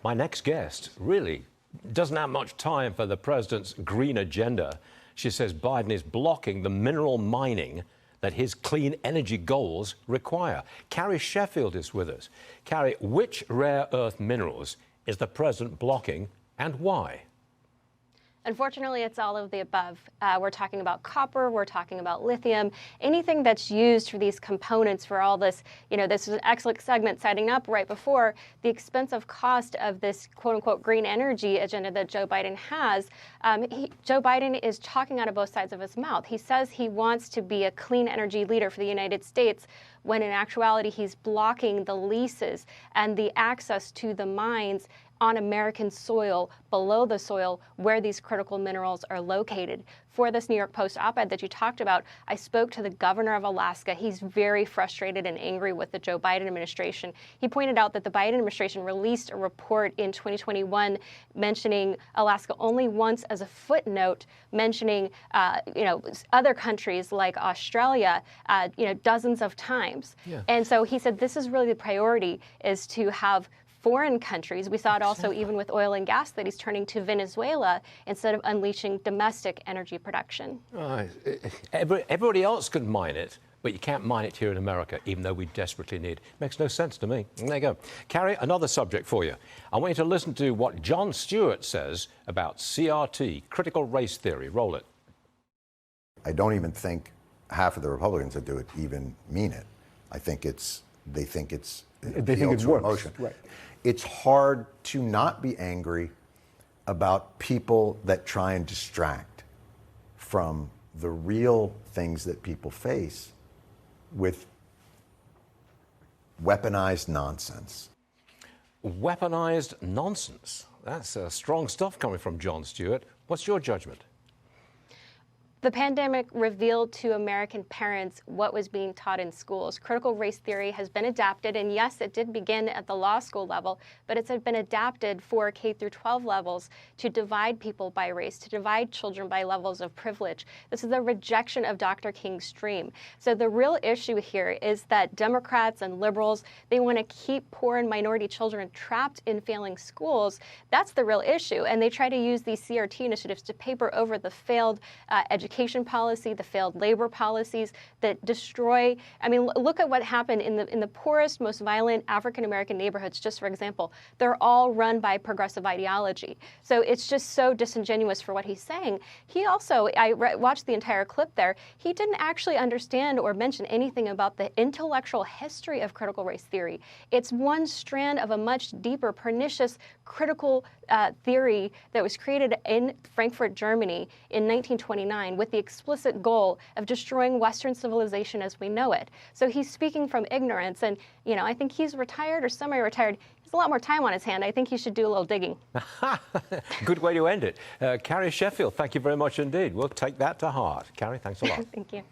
My next guest really doesn't have much time for the president's green agenda. She says Biden is blocking the mineral mining that his clean energy goals require. Carrie Sheffield is with us. Carrie, which rare earth minerals is the president blocking and why? Unfortunately, it's all of the above. We're talking about copper, we're talking about lithium, anything that's used for these components for all this. This is an excellent segment setting up right before the expensive cost of this quote-unquote green energy agenda that Joe Biden has. Joe Biden is talking out of both sides of his mouth. He says he wants to be a clean energy leader for the United States, when in actuality he's blocking the leases and the access to the mines on American soil, below the soil, where these critical minerals are located. For this New York Post op-ed that you talked about, I spoke to the governor of Alaska. He's very frustrated and angry with the Joe Biden administration. He pointed out that the Biden administration released a report in 2021 mentioning Alaska only once as a footnote, mentioning other countries like Australia, dozens of times. Yeah. And so he said this is really the priority, is to have foreign countries. We saw it also even with oil and gas, that he's turning to Venezuela instead of unleashing domestic energy production. Everybody else can mine it, but you can't mine it here in America, even though we desperately need it. Makes no sense to me. There you go. Carrie, another subject for you. I want you to listen to what Jon Stewart says about CRT, critical race theory. Roll it. I don't even think half of the Republicans that do it even mean it. I think they think it works. Emotion. Right. It's hard to not be angry about people that try and distract from the real things that people face with weaponized nonsense. Weaponized nonsense. That's strong stuff coming from Jon Stewart. What's your judgment? The pandemic revealed to American parents what was being taught in schools. Critical race theory has been adapted, and yes, it did begin at the law school level, but it's been adapted for K through 12 levels to divide people by race, to divide children by levels of privilege. This is a rejection of Dr. King's dream. So the real issue here is that Democrats and liberals, they want to keep poor and minority children trapped in failing schools. That's the real issue, and they try to use these CRT initiatives to paper over the failed education policy, the failed labor policies that destroy. I mean, look at what happened in the poorest, most violent African-American neighborhoods, just for example. They're all run by progressive ideology. So it's just so disingenuous for what he's saying. He also, watched the entire clip there, he didn't actually understand or mention anything about the intellectual history of critical race theory. It's one strand of a much deeper, pernicious, critical theory that was created in Frankfurt, Germany in 1929 with the explicit goal of destroying Western civilization as we know it. So he's speaking from ignorance, and I think he's retired or semi-retired. He has a lot more time on his hand. I think he should do a little digging. Good way to end it. Carrie Sheffield, thank you very much indeed. We'll take that to heart. Carrie, thanks a lot. Thank you.